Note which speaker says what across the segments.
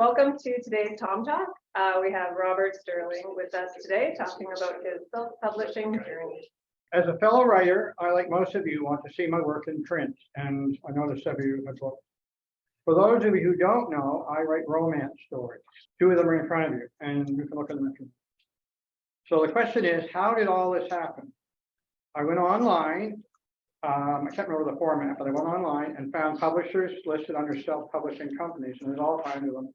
Speaker 1: Welcome to today's TomTalk. We have Robert Stirling with us today talking about his self-publishing journey.
Speaker 2: As a fellow writer, I, like most of you, want to see my work in print, and I noticed some of you have books. For those of you who don't know, I write romance stories. Two of them are in front of you, and you can look at them. So the question is, how did all this happen? I went online. I can't remember the format, but I went online and found publishers listed under self-publishing companies, and there's all kinds of them.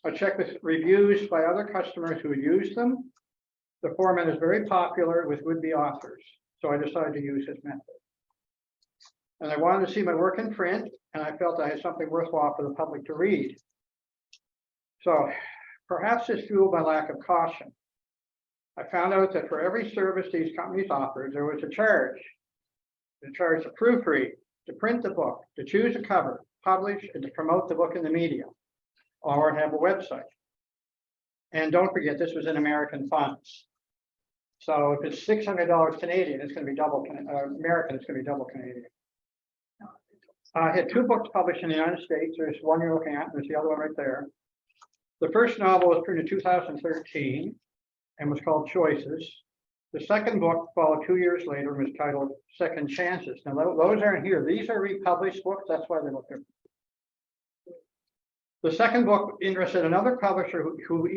Speaker 2: I checked the reviews by other customers who had used them. The format is very popular with would-be authors, so I decided to use this method. And I wanted to see my work in print, and I felt I had something worthwhile for the public to read. So perhaps this fueled my lack of caution. I found out that for every service these companies offered, there was a charge. The charge to proofread, to print the book, to choose a cover, publish, and to promote the book in the media, or have a website. And don't forget, this was in American funds. So if it's $600 Canadian, it's going to be double American. It's going to be double Canadian. I had two books published in the United States. There's one you're looking at, and there's the other one right there. The first novel was printed in 2013 and was called Choices. The second book followed 2 years later and was titled Second Chances. Now, those aren't here. These are republished books. That's why they look different. The second book interested another publisher who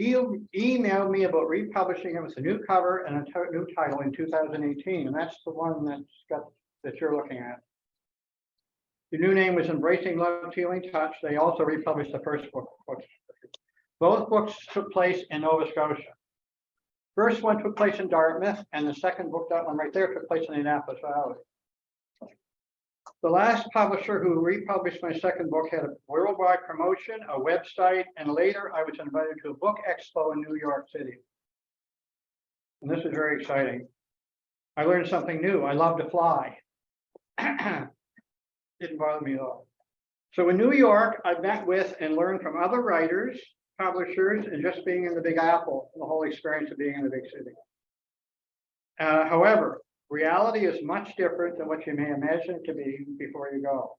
Speaker 2: emailed me about republishing it with a new cover and a new title in 2018. And that's the one that you're looking at. The new name was Embracing Love's Healing Touch. They also republished the first book. Both books took place in Nova Scotia. First one took place in Dartmouth, and the second book, that one right there, took place in the Annapolis Valley. The last publisher who republished my second book had a worldwide promotion, a website, and later I was invited to a book expo in New York City. And this is very exciting. I learned something new. I love to fly. Didn't bother me at all. So in New York, I met with and learned from other writers, publishers, and just being in the Big Apple, the whole experience of being in a big city. However, reality is much different than what you may imagine it to be before you go.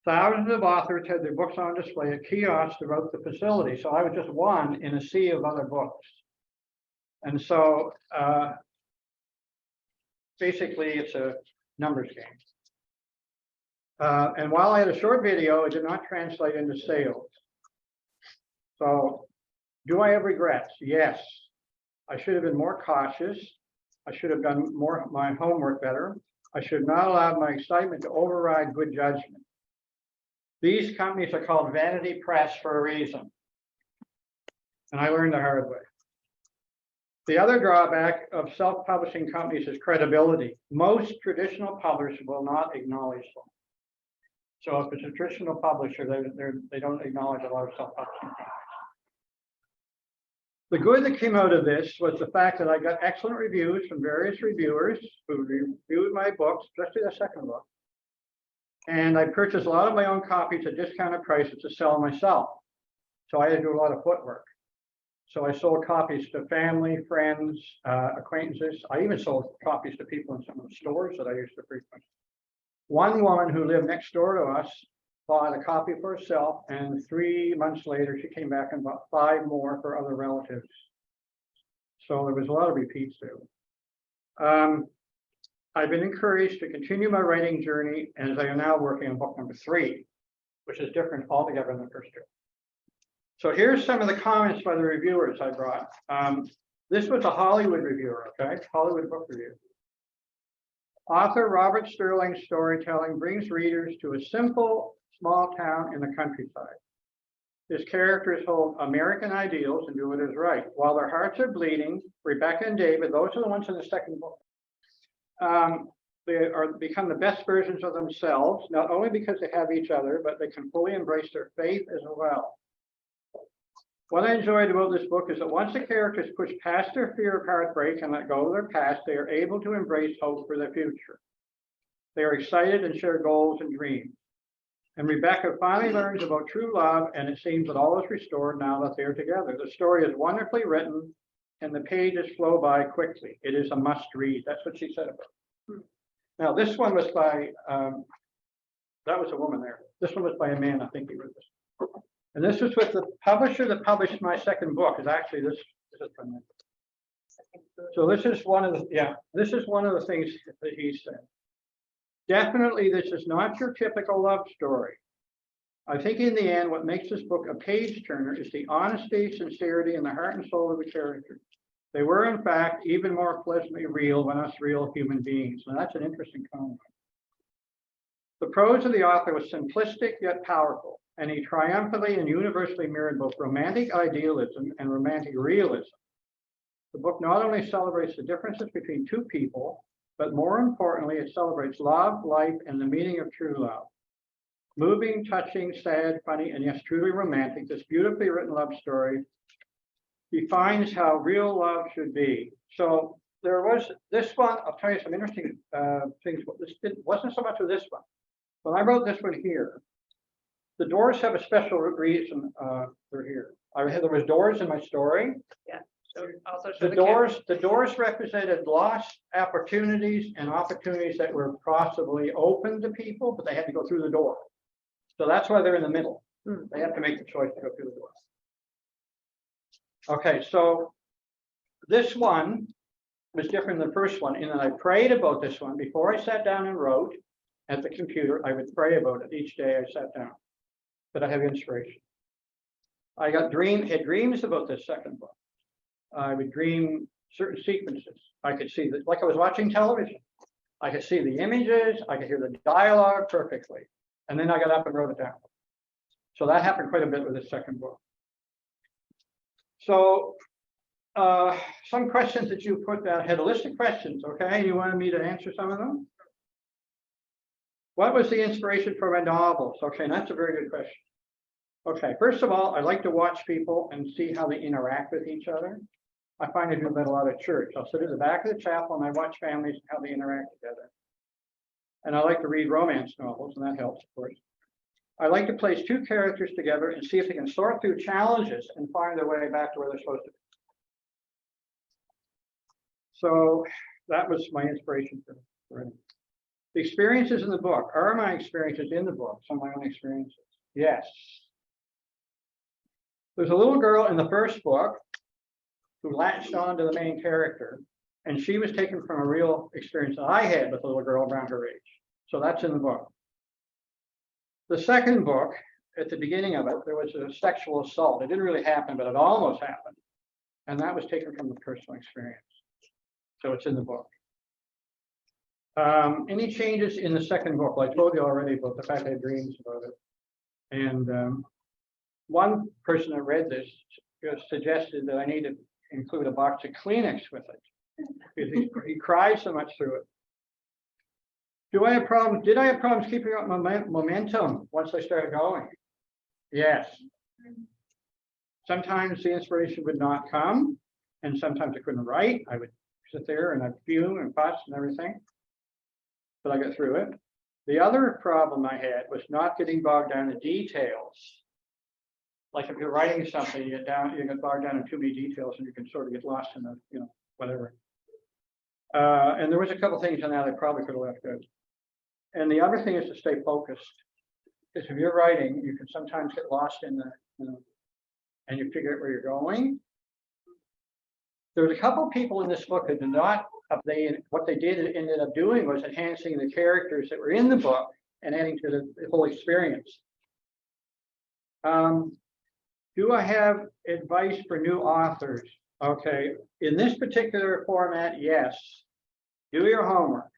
Speaker 2: Thousands of authors had their books on display at kiosks throughout the facility, so I was just one in a sea of other books. And so basically it's a numbers game. And while I had a short video, it did not translate into sales. So do I have regrets? Yes. I should have been more cautious. I should have done my homework better. I should not allow my excitement to override good judgment. These companies are called Vanity Press for a reason. And I learned the hard way. The other drawback of self-publishing companies is credibility. Most traditional publishers will not acknowledge them. So if it's a traditional publisher, they don't acknowledge a lot of self-publishing companies. The good that came out of this was the fact that I got excellent reviews from various reviewers who reviewed my books, especially the second book. And I purchased a lot of my own copies at discounted prices to sell myself. So I had to do a lot of footwork. So I sold copies to family, friends, acquaintances. I even sold copies to people in some of the stores that I used to frequent. One woman who lived next door to us bought a copy for herself, and 3 months later, she came back and bought 5 more for other relatives. So there was a lot of repeats there. I've been encouraged to continue my writing journey, as I am now working on book number 3, which is different altogether than the first 2. So here's some of the comments by the reviewers I brought. This was a Hollywood reviewer, okay? Hollywood book review. Author Robert Stirling's storytelling brings readers to a simple, small town in the countryside. His characters hold American ideals and do what is right. While their hearts are bleeding, Rebecca and David, those are the ones in the second book, they become the best versions of themselves, not only because they have each other, but they can fully embrace their faith as well. What I enjoyed about this book is that once the characters push past their fear of heartbreak and let go of their past, they are able to embrace hope for their future. They are excited and share goals and dreams. And Rebecca finally learns about true love, and it seems that all is restored now that they are together. The story is wonderfully written, and the pages flow by quickly. It is a must read. That's what she said about it. Now, this one was by, that was a woman there. This one was by a man, I think he wrote this. And this was with the publisher that published my second book, is actually this is from them. So this is one of the, this is one of the things that he said. Definitely, this is not your typical love story. I think in the end, what makes this book a page turner is the honesty, sincerity, and the heart and soul of the characters. They were, in fact, even more pleasantly real than us real human beings. Now, that's an interesting comment. The prose of the author was simplistic yet powerful, and he triumphantly and universally mirrored both romantic idealism and romantic realism. The book not only celebrates the differences between two people, but more importantly, it celebrates love, life, and the meaning of true love. Moving, touching, sad, funny, and yes, truly romantic, this beautifully written love story defines how real love should be. So there was this one, I'll tell you some interesting things. This wasn't so much with this one. When I wrote this one here, the doors have a special reason they're here. There was doors in my story.
Speaker 1: Yeah. So also show
Speaker 2: The doors represented lost opportunities and opportunities that were possibly open to people, but they had to go through the door. So that's why they're in the middle. They have to make the choice to go through the door. Okay, so this one was different than the first one in that I prayed about this one before I sat down and wrote at the computer. I would pray about it each day I sat down, that I have inspiration. I had dreams about this second book. I would dream certain sequences. I could see that, like I was watching television. I could see the images, I could hear the dialogue perfectly. And then I got up and wrote it down. So that happened quite a bit with the second book. So some questions that you put down, had a list of questions, okay? You wanted me to answer some of them? What was the inspiration for my novels? Okay, that's a very good question. Okay, first of all, I like to watch people and see how they interact with each other. I find I do that a lot at church. I'll sit at the back of the chapel and I watch families and how they interact together. And I like to read romance novels, and that helps, of course. I like to place two characters together and see if they can sort through challenges and find their way back to where they're supposed to be. So that was my inspiration for it. The experiences in the book. Are my experiences in the book some of my own experiences? Yes. There's a little girl in the first book who latched on to the main character, and she was taken from a real experience that I had with a little girl around her age. So that's in the book. The second book, at the beginning of it, there was a sexual assault. It didn't really happen, but it almost happened. And that was taken from the personal experience. So it's in the book. Any changes in the second book? Well, I told you already about the fact I had dreams about it. And one person that read this suggested that I need to include a box of Kleenex with it, because he cried so much through it. Did I have problems keeping up momentum once I started going? Yes. Sometimes the inspiration would not come, and sometimes I couldn't write. I would sit there and I'd fume and fuss and everything, but I got through it. The other problem I had was not getting bogged down in details. Like if you're writing something, you get bogged down in too many details, and you can sort of get lost in the, whatever. And there was a couple things on that I probably could have left out. And the other thing is to stay focused, because if you're writing, you can sometimes get lost in the, and you figure out where you're going. There's a couple people in this book that did not. What they did ended up doing was enhancing the characters that were in the book and adding to the whole experience. Do I have advice for new authors? Okay, in this particular format, yes. Do your homework.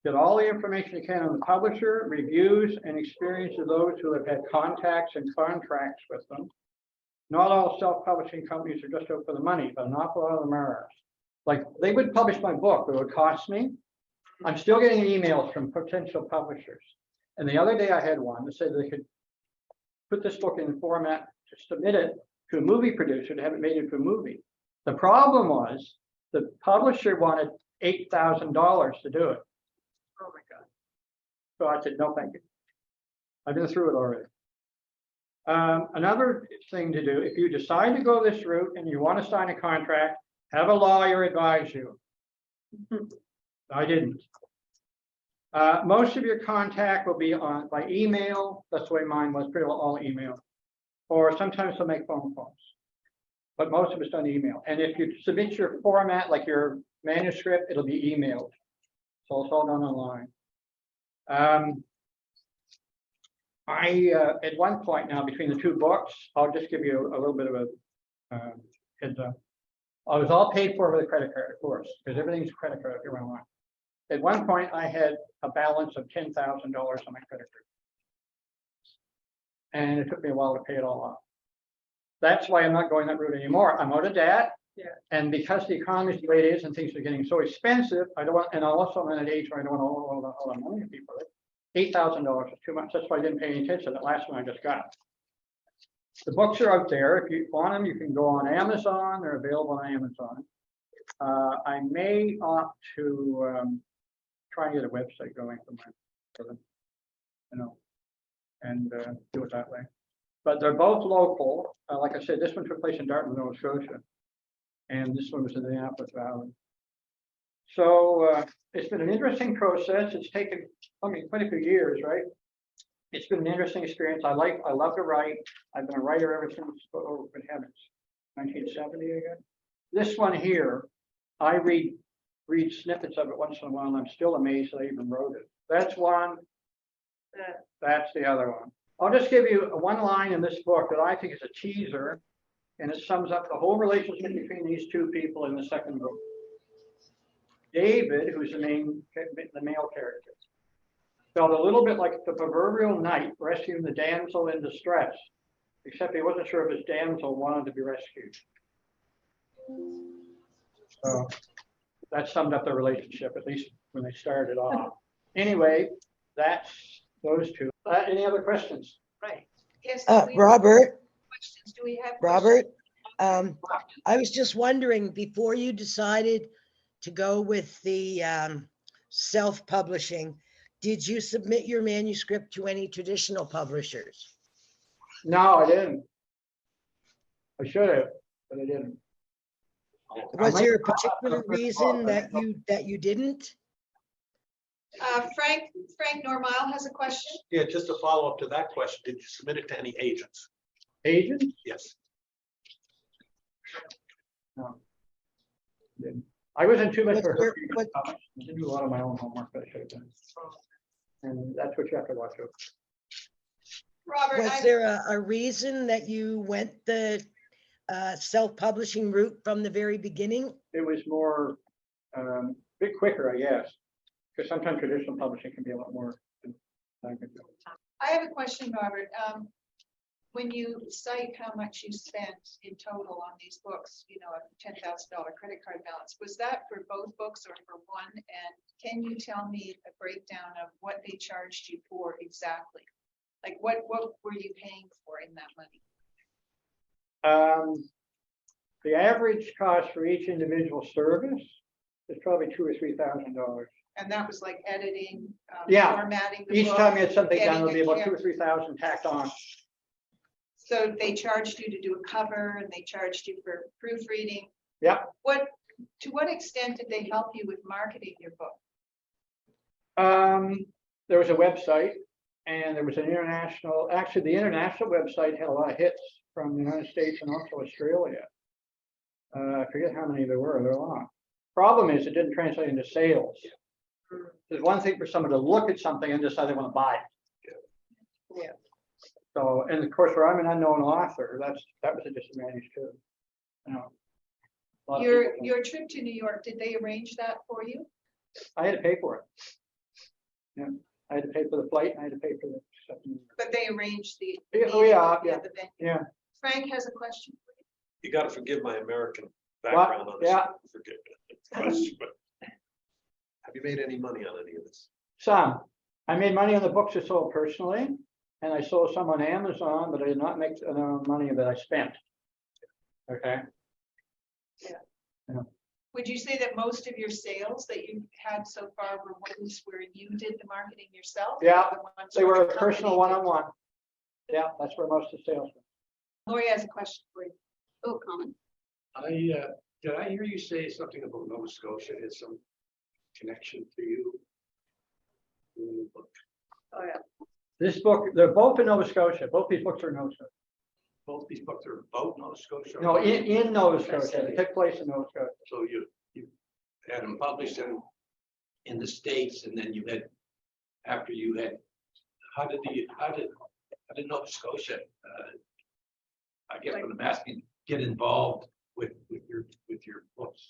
Speaker 2: Get all the information you can on the publisher, reviews, and experience of those who have had contacts and contracts with them. Not all self-publishing companies are just out for the money, but an awful lot of them are. Like, they would publish my book, but it would cost me. I'm still getting emails from potential publishers. And the other day I had one that said they could put this book in format to submit it to a movie producer to have it made into a movie. The problem was the publisher wanted $8,000 to do it.
Speaker 1: Oh my God.
Speaker 2: So I said, no, thank you. I've been through it already. Another thing to do, if you decide to go this route and you want to sign a contract, have a lawyer advise you. I didn't. Most of your contact will be by email. That's the way mine was, pretty well all email. or sometimes they'll make phone calls. But most of it's done email. And if you submit your format, like your manuscript, it'll be emailed. So it's all done online. At one point now, between the two books, I'll just give you a little bit of a heads up. I was all paid for with a credit card, of course, because everything's credit card here online. At one point, I had a balance of $10,000 on my credit card. And it took me a while to pay it all off. That's why I'm not going that route anymore. I'm out of debt.
Speaker 1: Yeah.
Speaker 2: And because the economy is the way it is and things are getting so expensive, I don't want, and also I'm at an age where I don't want to owe all the money to people. $8,000 is too much. That's why I didn't pay any attention to that last one I just got. The books are out there. If you want them, you can go on Amazon. They're available on Amazon. I may opt to try and get a website going for them, you know, and do it that way. But they're both local. Like I said, this one took place in Dartmouth, Nova Scotia, and this one was in the Annapolis Valley. So it's been an interesting process. It's taken, I mean, quite a few years, right? It's been an interesting experience. I love to write. I've been a writer ever since, oh, good heavens, 1970 again. This one here, I read snippets of it once in a while, and I'm still amazed that I even wrote it. That's one. That's the other one. I'll just give you one line in this book that I think is a teaser, and it sums up the whole relationship between these two people in the second book. David, who's the male character, felt a little bit like the proverbial knight rescuing the damsel in distress, except he wasn't sure if his damsel wanted to be rescued. So that summed up their relationship, at least when they started off. Anyway, that's those two. Any other questions?
Speaker 3: Right. Yes.
Speaker 4: Robert,
Speaker 3: Questions? Do we have
Speaker 4: Robert, I was just wondering, before you decided to go with the self-publishing, did you submit your manuscript to any traditional publishers?
Speaker 2: No, I didn't. I should have, but I didn't.
Speaker 4: Was there a particular reason that you didn't?
Speaker 3: Frank Normile has a question.
Speaker 5: Yeah, just a follow up to that question. Did you submit it to any agents?
Speaker 2: Agents?
Speaker 5: Yes.
Speaker 2: No. Didn't. I wasn't too much for her.
Speaker 4: What-
Speaker 2: I did do a lot of my own homework that I should have done. And that's what you have to watch out.
Speaker 3: Robert,
Speaker 4: Was there a reason that you went the self-publishing route from the very beginning?
Speaker 2: It was more, bit quicker, I guess, because sometimes traditional publishing can be a lot more time consuming.
Speaker 3: I have a question, Robert. When you cite how much you spent in total on these books, you know, a $10,000 credit card balance, was that for both books or for one? And can you tell me a breakdown of what they charged you for exactly? Like what were you paying for in that money?
Speaker 2: The average cost for each individual service is probably $2,000 or $3,000.
Speaker 3: And that was like editing,
Speaker 2: Yeah.
Speaker 3: formatting the
Speaker 2: Each
Speaker 3: book,
Speaker 2: time you had something done, it'll be
Speaker 3: getting
Speaker 2: about
Speaker 3: it
Speaker 2: $2,000 or $3,000 tacked on.
Speaker 3: So they charged you to do a cover and they charged you for proofreading.
Speaker 2: Yeah.
Speaker 3: To what extent did they help you with marketing your book?
Speaker 2: There was a website, and there was an international, actually the international website had a lot of hits from the United States and also Australia. I forget how many there were a lot. Problem is it didn't translate into sales. There's one thing for someone to look at something and decide they want to buy it.
Speaker 3: Yeah.
Speaker 2: So, and of course, where I'm an unknown author, that was a disadvantage too. You know, a lot of people don't.
Speaker 3: Your trip to New York, did they arrange that for you?
Speaker 2: I had to pay for it. Yeah, I had to pay for the flight and I had to pay for the stuff.
Speaker 3: But they arranged the.
Speaker 2: Yeah, oh,
Speaker 3: meeting,
Speaker 2: yeah, yeah,
Speaker 3: the venue.
Speaker 2: yeah.
Speaker 3: Frank has a question for you.
Speaker 5: You got to forgive my American background on this.
Speaker 2: Yeah.
Speaker 5: Forgive the question, but have you made any money on any of this?
Speaker 2: Some. I made money on the books I sold personally, and I sold some on Amazon, but I did not make enough money that I spent. Okay.
Speaker 3: Would you say that most of your sales that you had so far were ones where you did the marketing yourself?
Speaker 2: Yeah,
Speaker 3: or the ones
Speaker 2: They
Speaker 3: where
Speaker 2: were
Speaker 3: the
Speaker 2: a personal
Speaker 3: company
Speaker 2: one-on-one. Yeah, that's where most of the sales were.
Speaker 3: did? Lori has a question for you.
Speaker 6: Oh, comment.
Speaker 7: Did I hear you say something about Nova Scotia has some connection to you?
Speaker 1: Oh, yeah.
Speaker 2: This book, they're both in Nova Scotia. Both these books are in Nova Scotia.
Speaker 7: both these books are about Nova Scotia?
Speaker 2: No, in Nova Scotia, it took place in Nova Scotia.
Speaker 7: So you had them published in the States, and then you had, after you had, how did Nova Scotia, I guess what I'm asking, get involved with your books,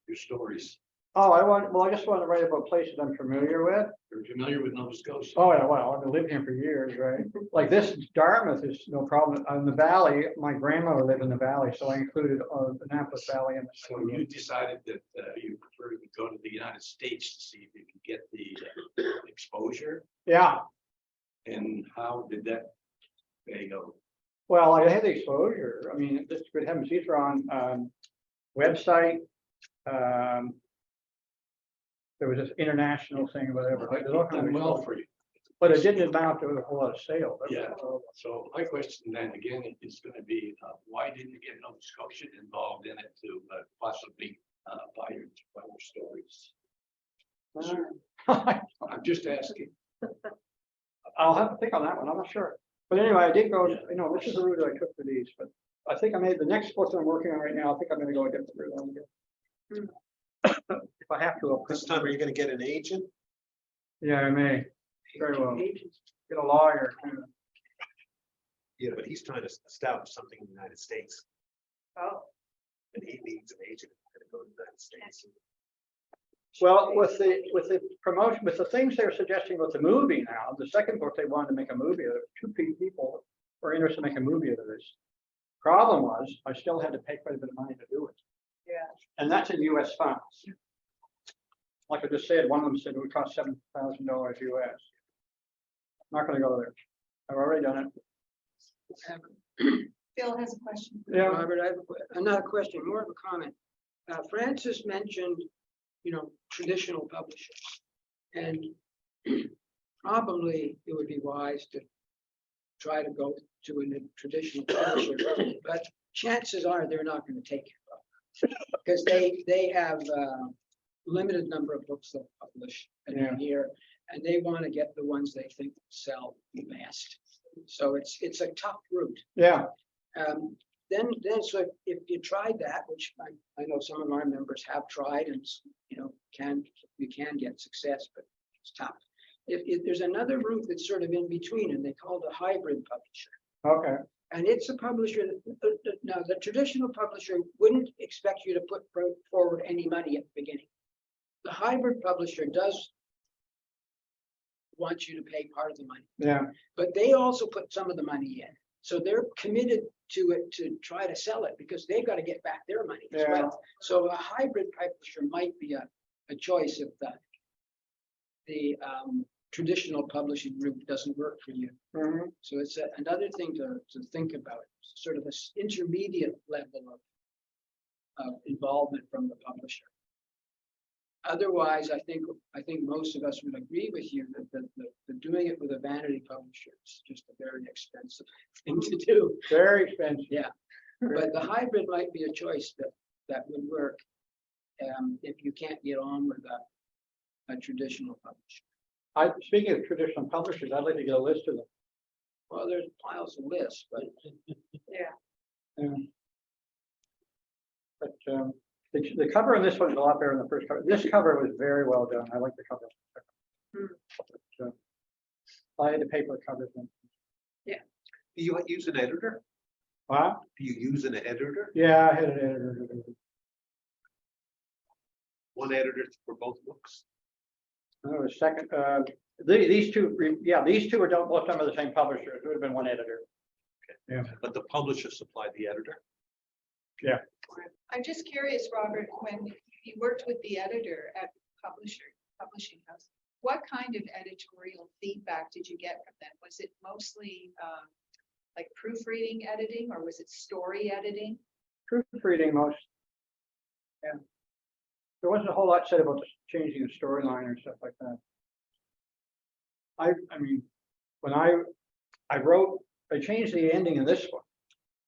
Speaker 7: your stories?
Speaker 2: Oh, I just want to write about places I'm familiar with.
Speaker 7: You're familiar with Nova Scotia?
Speaker 2: Oh, yeah, well, I've been living here for years, right? Like this Dartmouth is no problem. In the valley, my grandmother lived in the valley, so I included the Annapolis Valley in
Speaker 7: So you decided that you prefer to go to the United States to see if you could get the exposure,
Speaker 2: Yeah,
Speaker 7: and how did that go?
Speaker 2: well, I had the exposure. I mean, just good heavens, these are on website. There was this international thing, whatever. Like, there's all kinds
Speaker 7: Done
Speaker 2: of
Speaker 7: well
Speaker 2: exposure.
Speaker 7: for you.
Speaker 2: But it didn't amount to a whole lot of sales.
Speaker 7: Yeah. So my question then again is going to be, why didn't you get Nova Scotia involved in it to possibly buy your stories? I'm just asking.
Speaker 2: I'll have to think on that one. I'm not sure. But anyway, I did go, this is the route I took for these, but I think I made the next book that I'm working on right now. I think I'm gonna go a different route. If I have to, I'll
Speaker 5: This time, are you gonna get an agent?
Speaker 2: yeah, I may. Very well. Get a lawyer. Too.
Speaker 5: Yeah, but he's trying to establish something in the United States,
Speaker 1: Oh,
Speaker 5: and he needs an agent to go to the United States.
Speaker 2: Well, with the promotion, with the things they're suggesting with the movie now, the second book, they wanted to make a movie of it. Two people were interested in making a movie out of this. Problem was, I still had to pay quite a bit of money to do it.
Speaker 1: yeah.
Speaker 2: And that's in US funds. Like I just said, one of them said it would cost $7,000 US. Not gonna go there. I've already done it.
Speaker 3: Phil has a question.
Speaker 2: Yeah,
Speaker 6: Robert, I have another question, more of a comment. Francis mentioned, traditional publishers. And probably it would be wise to try to go to a traditional publisher, but chances are they're not going to take it. Because they have a limited number of books they'll publish in a year, and they want to get the ones they think will sell the best. So it's a tough route.
Speaker 2: yeah,
Speaker 6: Then so if you tried that, which I know some of our members have tried, and we can get success, but it's tough. If there's another route that's sort of in between, and they call it a hybrid publisher.
Speaker 2: okay,
Speaker 6: And it's a publisher now the traditional publisher wouldn't expect you to put forward any money at the beginning. The hybrid publisher does want you to pay part of the money,
Speaker 2: yeah,
Speaker 6: but they also put some of the money in. So they're committed to it to try to sell it because they've got to get back their money as
Speaker 2: Yeah.
Speaker 6: well. So a hybrid publisher might be a choice if the traditional publishing route doesn't work for you.
Speaker 2: mhm,
Speaker 6: So it's another thing to think about, sort of this intermediate level of involvement from the publisher. Otherwise, I think most of us would agree with you that doing it with a vanity publisher is just a very expensive thing to do.
Speaker 2: very expensive.
Speaker 6: Yeah. But the hybrid might be a choice that would work if you can't get on with a traditional publisher.
Speaker 2: Speaking of traditional publishers, I'd like to get a list of them.
Speaker 6: Well, there's piles of lists, but
Speaker 2: But the cover on this one is a lot better than the first cover. This cover was very well done. I like the cover. But, I had to pay for the covers. Then.
Speaker 5: Do you use an editor?
Speaker 2: Wow.
Speaker 5: Do you use an editor?
Speaker 2: Yeah, I had an editor.
Speaker 5: One editor for both books?
Speaker 2: No, the second, these two, these two are both done by the same publisher. It would have been one editor.
Speaker 5: But the publisher supplied the editor?
Speaker 3: I'm just curious, Robert, when you worked with the editor at publishing house, what kind of editorial feedback did you get from them? Was it mostly like proofreading editing, or was it story editing?
Speaker 2: Proofreading most. Yeah. There wasn't a whole lot said about changing the storyline or stuff like that. I mean, when I changed the ending of this one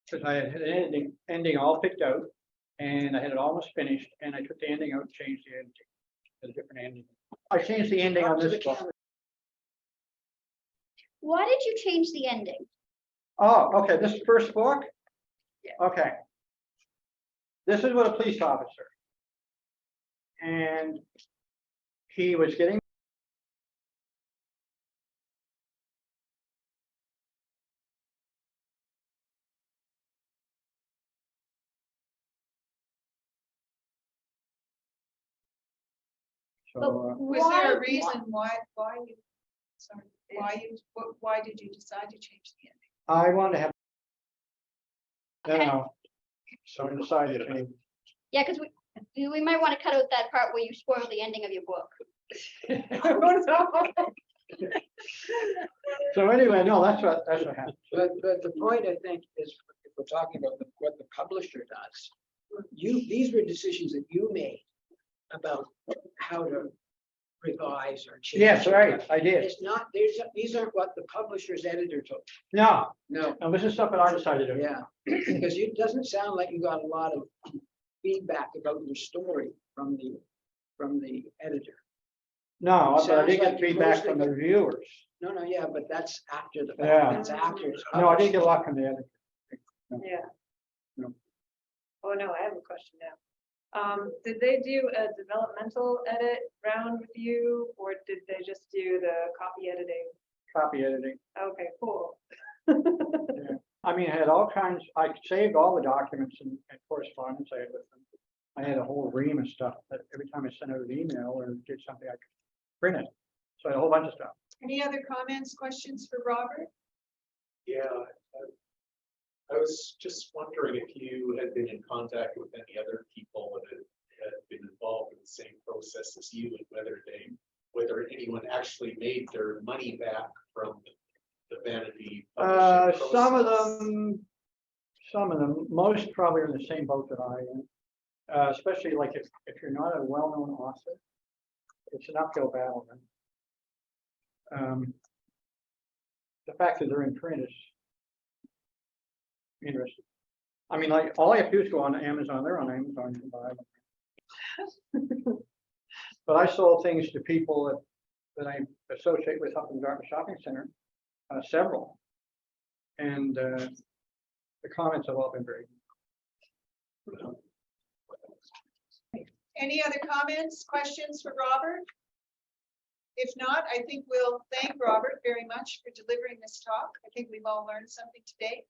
Speaker 2: because I had an ending all picked out and I had it almost finished and I took the ending out and changed the ending to a different ending. I changed the ending on this book.
Speaker 8: Why did you change the ending?
Speaker 2: Oh, okay, this first book?
Speaker 1: Yeah.
Speaker 2: Okay. This is with a police officer. And he was getting. So,
Speaker 3: Was there a
Speaker 8: Why-
Speaker 3: reason why you, sorry, why did you decide to change the ending?
Speaker 2: I wanted to have. I don't
Speaker 8: Okay.
Speaker 2: know. So I decided, I mean,
Speaker 8: Yeah, because we might want to cut out that part where you spoil the ending of your book.
Speaker 2: so anyway, no, that's what happened.
Speaker 6: But the point, I think, is if we're talking about what the publisher does, these were decisions that you made about how to revise or change.
Speaker 2: Yes, right, I did.
Speaker 6: It's not, these aren't what the publisher's editor told.
Speaker 2: No,
Speaker 6: No,
Speaker 2: no, this is stuff that I decided to do.
Speaker 6: yeah, because it doesn't sound like you got a lot of feedback about your story from the editor.
Speaker 2: No, but I
Speaker 6: Sounds
Speaker 2: did
Speaker 6: like
Speaker 2: get
Speaker 6: you
Speaker 2: feedback
Speaker 6: mostly
Speaker 2: from the
Speaker 6: got-
Speaker 2: reviewers.
Speaker 6: No, yeah, but that's after the
Speaker 2: Yeah.
Speaker 6: fact, that's after. it's
Speaker 2: No, I did get a
Speaker 6: published.
Speaker 2: lot from the editor.
Speaker 1: Yeah.
Speaker 2: No.
Speaker 1: Oh, no, I have a question now. Did they do a developmental edit round with you, or did they just do the copy editing?
Speaker 2: Copy editing.
Speaker 1: Okay, cool.
Speaker 2: I mean, I had all kinds, I saved all the documents and correspondence I had with them. I had a whole ream of stuff that every time I sent out an email or did something, I could print it. So I had a whole bunch of stuff.
Speaker 3: Any other comments, questions for Robert?
Speaker 5: Yeah, I was just wondering if you had been in contact with any other people that had been involved in the same process as you, and whether anyone actually made their money back from the Vanity. publishing
Speaker 2: Some of
Speaker 5: process.
Speaker 2: them, most probably are in the same boat that I am. Especially like if you're not a well-known author, it's an uphill battle. Then. The fact that they're in print is interesting. I mean, like all I have to do is go on Amazon. They're on Amazon. You can buy them. But I sold things to people that I associate with up in the Dartmouth Shopping Center, several, and the comments have all been very good.
Speaker 3: Any other comments, questions for Robert? If not, I think we'll thank Robert very much for delivering this talk. I think we've all learned something today.